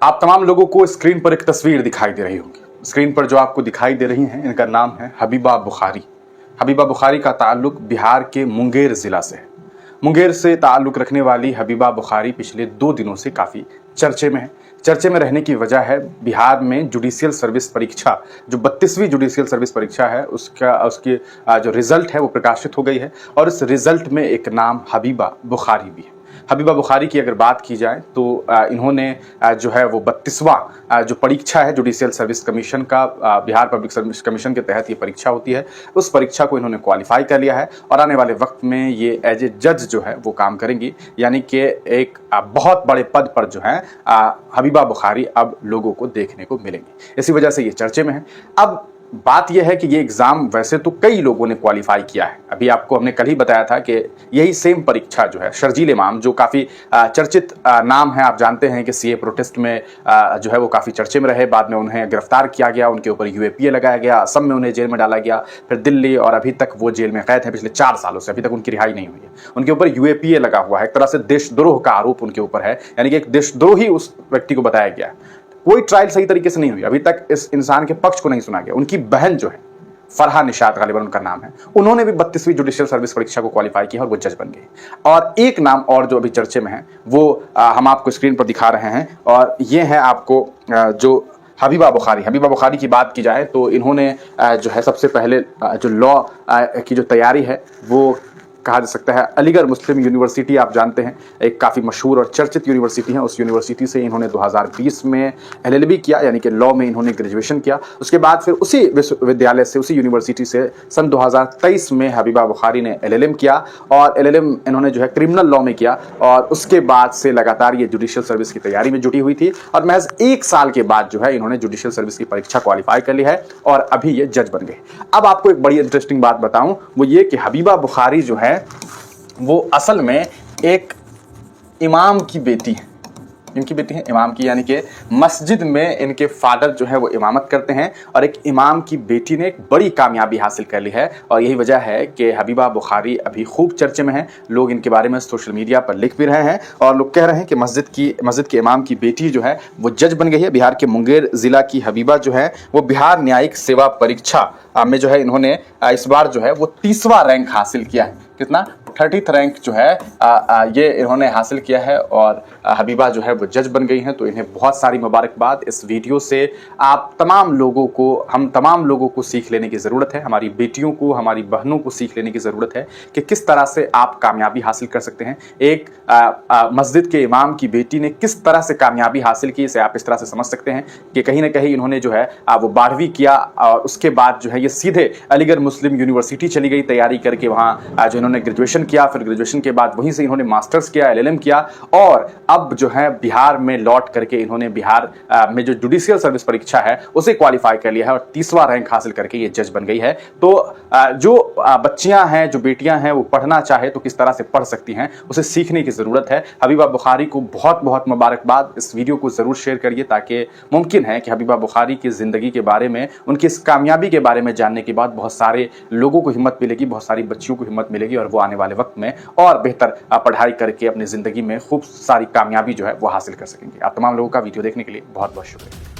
आप तमाम लोगों को स्क्रीन पर एक तस्वीर दिखाई दे रही होगी। स्क्रीन पर जो आपको दिखाई दे रही हैं, इनका नाम है हबीबा बुखारी। हबीबा बुखारी का ताल्लुक बिहार के मुंगेर ज़िला से है। मुंगेर से ताल्लुक रखने वाली हबीबा बुखारी पिछले 2 दिनों से काफ़ी चर्चे में है। चर्चे में रहने की वजह है बिहार में जुडिशियल सर्विस परीक्षा, जो 32वीं जुडिशियल सर्विस परीक्षा है, उसकी जो रिजल्ट है वो प्रकाशित हो गई है और इस रिजल्ट में एक नाम हबीबा बुखारी भी है। हबीबा बुखारी की अगर बात की जाए तो इन्होंने जो है वो 32वां जो परीक्षा है जुडिशियल सर्विस कमीशन का, बिहार पब्लिक सर्विस कमीशन के तहत ये परीक्षा होती है, उस परीक्षा को इन्होंने क्वालिफाई कर लिया है और आने वाले वक्त में ये एज ए जज जो है वो काम करेंगी। यानी कि एक बहुत बड़े पद पर जो है हबीबा बुखारी अब लोगों को देखने को मिलेंगी। इसी वजह से ये चर्चे में है। अब बात यह है कि ये एग्ज़ाम वैसे तो कई लोगों ने क्वालिफाई किया है। अभी आपको हमने कल ही बताया था कि यही सेम परीक्षा जो है शर्जील इमाम, जो काफ़ी चर्चित नाम है, आप जानते हैं कि सीए प्रोटेस्ट में जो है वो काफ़ी चर्चे में रहे, बाद में उन्हें गिरफ्तार किया गया, उनके ऊपर यूएपीए लगाया गया, असम में उन्हें जेल में डाला गया, फिर दिल्ली, और अभी तक वो जेल में कैद है पिछले 4 सालों से, अभी तक उनकी रिहाई नहीं हुई है। उनके ऊपर यूएपीए लगा हुआ है, एक तरह से देशद्रोह का आरोप उनके ऊपर है, यानी कि एक देशद्रोही उस व्यक्ति को बताया गया है। कोई ट्रायल सही तरीके से नहीं हुई, अभी तक इस इंसान के पक्ष को नहीं सुना गया। उनकी बहन जो है फरहा निशात, गालिबन उनका नाम है, उन्होंने भी 32वीं जुडिशियल सर्विस परीक्षा को क्वालिफाई किया और वो जज बन गई। और एक नाम और जो अभी चर्चे में है वो हम आपको स्क्रीन पर दिखा रहे हैं, और ये है आपको जो हबीबा बुखारी। हबीबा बुखारी की बात की जाए तो इन्होंने जो है सबसे पहले जो लॉ की जो तैयारी है वो कहा जा सकता है अलीगढ़ मुस्लिम यूनिवर्सिटी, आप जानते हैं एक काफ़ी मशहूर और चर्चित यूनिवर्सिटी है, उस यूनिवर्सिटी से इन्होंने 2020 में एलएलबी किया, यानी कि लॉ में इन्होंने ग्रेजुएशन किया। उसके बाद फिर उसी विश्वविद्यालय से, उसी यूनिवर्सिटी से सन 2023 में हबीबा बुखारी ने एलएलएम किया, और एलएलएम इन्होंने जो है क्रिमिनल लॉ में किया, और उसके बाद से लगातार ये जुडिशियल सर्विस की तैयारी में जुटी हुई थी, और महज 1 साल के बाद जो है इन्होंने जुडिशियल सर्विस की परीक्षा क्वालिफाई कर ली है और अभी ये जज बन गए। अब आपको एक बड़ी इंटरेस्टिंग बात बताऊं, वो ये कि हबीबा बुखारी जो है वो असल में एक इमाम की बेटी है। इनकी बेटी है इमाम की, यानी कि मस्जिद में इनके फादर जो है वो इमामत करते हैं, और एक इमाम की बेटी ने एक बड़ी कामयाबी हासिल कर ली है। और यही वजह है कि हबीबा बुखारी अभी खूब चर्चे में है। लोग इनके बारे में सोशल मीडिया पर लिख भी रहे हैं, और लोग कह रहे हैं कि मस्जिद के इमाम की बेटी जो है वो जज बन गई है। बिहार के मुंगेर ज़िला की हबीबा जो है वो बिहार न्यायिक सेवा परीक्षा में जो है इन्होंने इस बार जो है वो 30वां रैंक हासिल किया है। कितना? 30th रैंक जो है ये इन्होंने हासिल किया है, और हबीबा जो है वो जज बन गई हैं। तो इन्हें बहुत सारी मुबारकबाद। इस वीडियो से हम तमाम लोगों को सीख लेने की ज़रूरत है। हमारी बेटियों को, हमारी बहनों को सीख लेने की ज़रूरत है कि किस तरह से आप कामयाबी हासिल कर सकते हैं। एक मस्जिद के इमाम की बेटी ने किस तरह से कामयाबी हासिल की, इसे आप इस तरह से समझ सकते हैं कि कहीं ना कहीं इन्होंने जो है वो 12वीं किया, और उसके बाद जो है ये सीधे अलीगढ़ मुस्लिम यूनिवर्सिटी चली गई तैयारी करके, वहाँ जो इन्होंने ग्रेजुएशन किया, फिर ग्रेजुएशन के बाद वहीं से इन्होंने मास्टर्स किया, एलएलएम किया, और अब जो है बिहार में लौट करके इन्होंने बिहार में जो जुडिशियल सर्विस परीक्षा है उसे क्वालिफाई कर लिया है, और 30वां रैंक हासिल करके ये जज बन गई है। तो जो बच्चियां हैं, जो बेटियां हैं, वो पढ़ना चाहे तो किस तरह से पढ़ सकती हैं, उसे सीखने की ज़रूरत है। हबीबा बुखारी को बहुत बहुत मुबारकबाद। इस वीडियो को ज़रूर शेयर करिए, ताकि मुमकिन है कि हबीबा बुखारी की ज़िंदगी के बारे में, उनकी इस कामयाबी के बारे में जानने के बाद बहुत सारे लोगों को हिम्मत मिलेगी, बहुत सारी बच्चियों को हिम्मत मिलेगी, और वो आने वाले वक्त में और बेहतर पढ़ाई करके अपनी ज़िंदगी में खूब सारी कामयाबी जो है वो हासिल कर सकेंगे। आप तमाम लोगों का वीडियो देखने के लिए बहुत बहुत शुक्रिया।